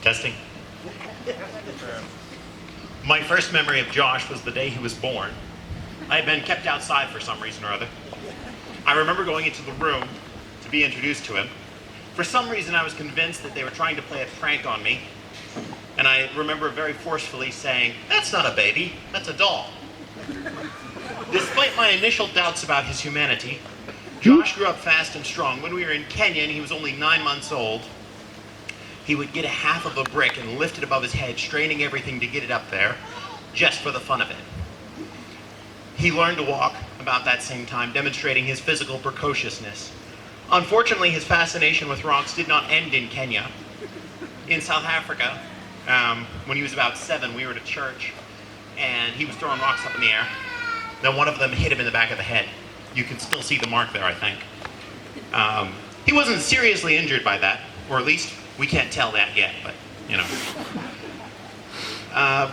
Testing. My first memory of Josh was the day he was born. I had been kept outside for some reason or other. I remember going into the room to be introduced to him. For some reason, I was convinced that they were trying to play a prank on me. And I remember very forcefully saying, "That's not a baby, that's a doll." Despite my initial doubts about his humanity, Josh grew up fast and strong. When we were in Kenya and he was only 9 months old, he would get a half of a brick and lift it above his head, straining everything to get it up there, just for the fun of it. He learned to walk about that same time, demonstrating his physical precociousness. Unfortunately, his fascination with rocks did not end in Kenya. In South Africa, when he was about 7, we were at a church, and he was throwing rocks up in the air. Then one of them hit him in the back of the head. You can still see the mark there, I think. He wasn't seriously injured by that, or at least we can't tell that yet, but, you know.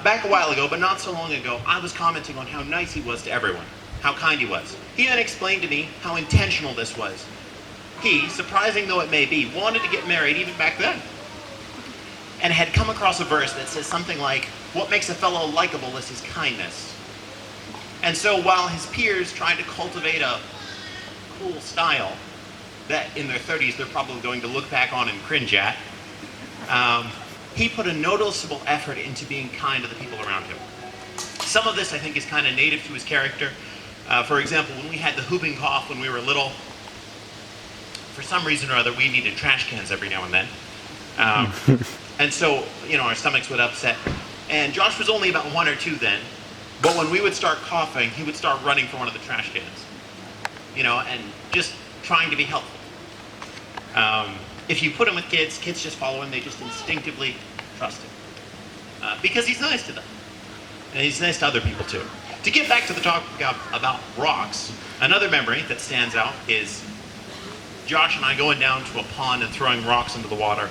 Back a while ago, but not so long ago, I was commenting on how nice he was to everyone, how kind he was. He then explained to me how intentional this was. He, surprising though it may be, wanted to get married even back then, and had come across a verse that says something like, "What makes a fellow likable is his kindness." And so while his peers tried to cultivate a cool style that in their 30s they're probably going to look back on and cringe at, he put a noticeable effort into being kind to the people around him. Some of this I think is kind of native to his character. For example, when we had the whooping cough when we were little, for some reason or other we needed trash cans every now and then. And so, you know, our stomachs would upset. And Josh was only about 1 or 2 then. But when we would start coughing, he would start running for one of the trash cans. You know, and just trying to be helpful. If you put him with kids, kids just follow him. They just instinctively trust him. Because he's nice to them. And he's nice to other people too. To get back to the talk about rocks, another memory that stands out is Josh and I going down to a pond and throwing rocks into the water.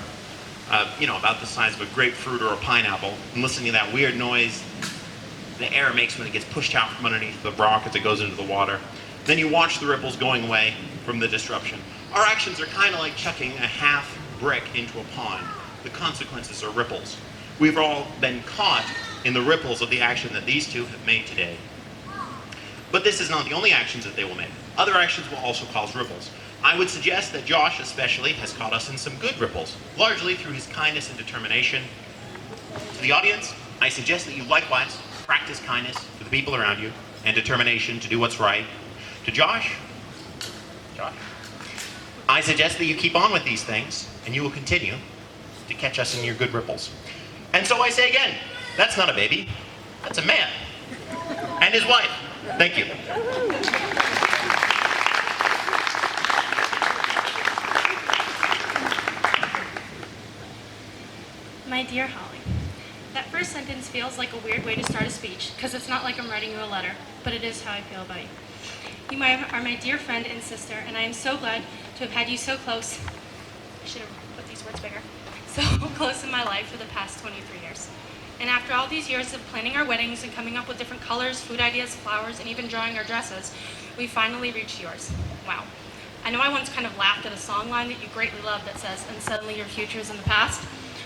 You know, about the size of a grapefruit or a pineapple, and listening to that weird noise the air makes when it gets pushed out from underneath the rock as it goes into the water. Then you watch the ripples going away from the disruption. Our actions are kind of like chucking a half brick into a pond. The consequences are ripples. We've all been caught in the ripples of the action that these two have made today. But this is not the only actions that they will make. Other actions will also cause ripples. I would suggest that Josh especially has caught us in some good ripples, largely through his kindness and determination. To the audience, I suggest that you likewise practice kindness to the people around you and determination to do what's right. To Josh, I suggest that you keep on with these things and you will continue to catch us in your good ripples. And so I say again, that's not a baby, that's a man and his wife. Thank you. My dear Holly, that first sentence feels like a weird way to start a speech because it's not like I'm writing you a letter, but it is how I feel about you. You are my dear friend and sister, and I am so glad to have had you so close. I should have put these words bigger. So close in my life for the past 23 years. And after all these years of planning our weddings and coming up with different colors, food ideas, flowers, and even drawing our dresses, we finally reached yours. Wow. I know I once kind of laughed at a song line that you greatly love that says, "And suddenly your future is in the past."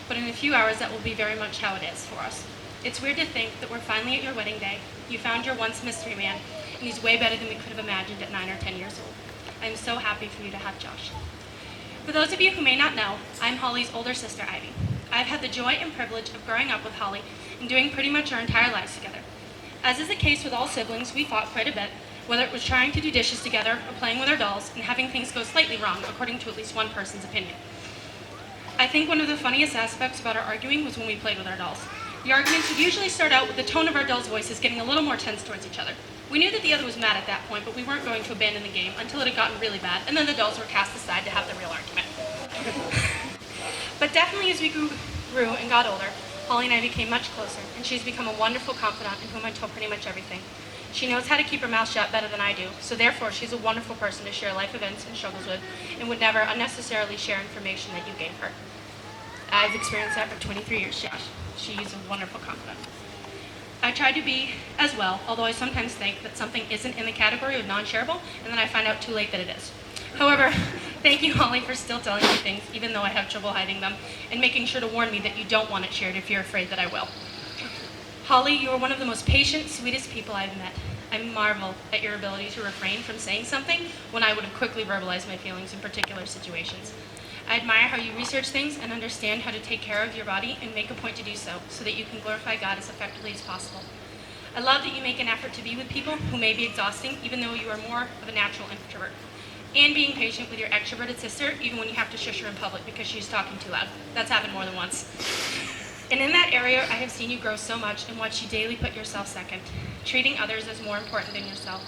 But in a few hours, that will be very much how it is for us. It's weird to think that we're finally at your wedding day. You found your once mystery man, and he's way better than we could have imagined at 9 or 10 years old. I'm so happy for you to have Josh. For those of you who may not know, I'm Holly's older sister, Ivy. I've had the joy and privilege of growing up with Holly and doing pretty much our entire lives together. As is the case with all siblings, we fought quite a bit, whether it was trying to do dishes together or playing with our dolls and having things go slightly wrong, according to at least one person's opinion. I think one of the funniest aspects about our arguing was when we played with our dolls. The arguments would usually start out with the tone of our dolls' voices getting a little more tense towards each other. We knew that the other was mad at that point, but we weren't going to abandon the game until it had gotten really bad, and then the dolls were cast aside to have the real argument. But definitely as we grew and got older, Holly and I became much closer, and she's become a wonderful confidant in whom I tell pretty much everything. She knows how to keep her mouth shut better than I do, so therefore she's a wonderful person to share life events and struggles with, and would never unnecessarily share information that you gave her. I've experienced that for 23 years, Josh. She's a wonderful confidant. I try to be as well, although I sometimes think that something isn't in the category of non-shareable, and then I find out too late that it is. However, thank you, Holly, for still telling me things, even though I have trouble hiding them, and making sure to warn me that you don't want it shared if you're afraid that I will. Holly, you are one of the most patient, sweetest people I've met. I marvel at your ability to refrain from saying something when I would have quickly verbalized my feelings in particular situations. I admire how you research things and understand how to take care of your body and make a point to do so that you can glorify God as effectively as possible. I love that you make an effort to be with people who may be exhausting, even though you are more of a natural introvert. And being patient with your extroverted sister, even when you have to shush her in public because she's talking too loud. That's happened more than once. And in that area, I have seen you grow so much and watch you daily put yourself second, treating others as more important than yourself.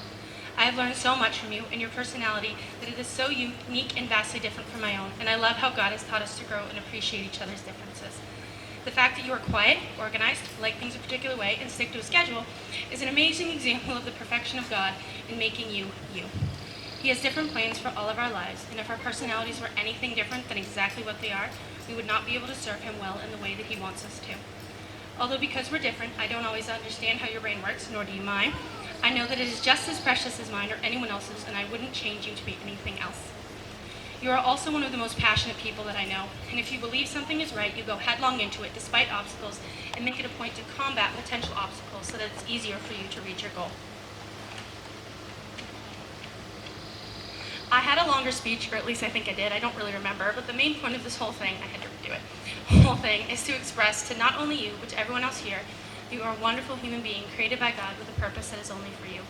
I have learned so much from you and your personality that it is so unique and vastly different from my own, and I love how God has taught us to grow and appreciate each other's differences. The fact that you are quiet, organized, like things a particular way, and stick to a schedule is an amazing example of the perfection of God in making you, you. He has different plans for all of our lives, and if our personalities were anything different than exactly what they are, we would not be able to serve him well in the way that he wants us to. Although because we're different, I don't always understand how your brain works, nor do you mine, I know that it is just as precious as mine or anyone else's, and I wouldn't change you to be anything else. You are also one of the most passionate people that I know, and if you believe something is right, you go headlong into it despite obstacles and make it a point to combat potential obstacles so that it's easier for you to reach your goal. I had a longer speech, or at least I think I did, I don't really remember, but the main point of this whole thing, I had to redo it, whole thing is to express to not only you, but to everyone else here, you are a wonderful human being created by God with a purpose that is only for you.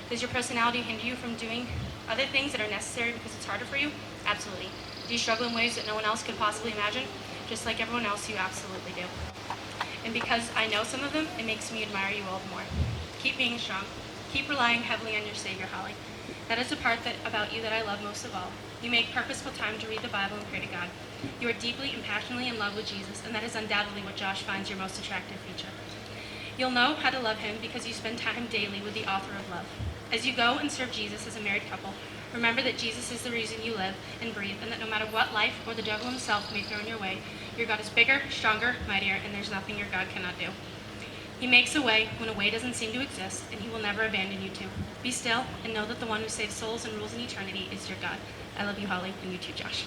Does your personality hinder you from doing other things that are necessary because it's harder for you? Absolutely. Do you struggle in ways that no one else could possibly imagine? Just like everyone else, you absolutely do. And because I know some of them, it makes me admire you all the more. Keep being strong. Keep relying heavily on your Savior, Holly. That is the part about you that I love most of all. You make purposeful time to read the Bible and pray to God. You are deeply and passionately in love with Jesus, and that is undoubtedly what Josh finds your most attractive feature. You'll know how to love him because you spend time daily with the author of love. As you go and serve Jesus as a married couple, remember that Jesus is the reason you live and breathe, and that no matter what life or the devil himself may throw in your way, your God is bigger, stronger, mightier, and there's nothing your God cannot do. He makes a way when a way doesn't seem to exist, and he will never abandon you too. Be still and know that the one who saves souls and rules in eternity is your God. I love you, Holly, and you too, Josh.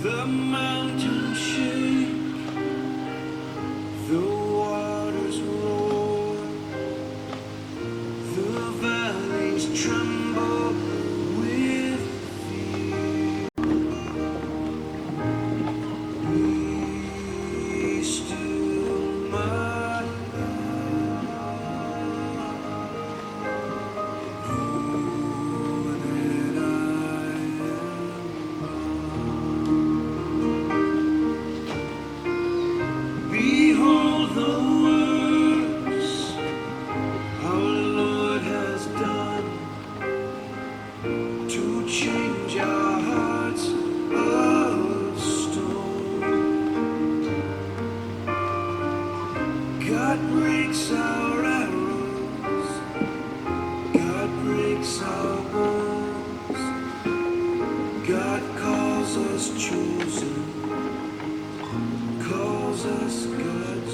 The mountains shake, the waters roar, the valleys tremble with fear. Be still, my love, know that I am. Behold the works our Lord has done to change our hearts of stone. God breaks our arrows, God breaks our bones. God calls us chosen, calls us God.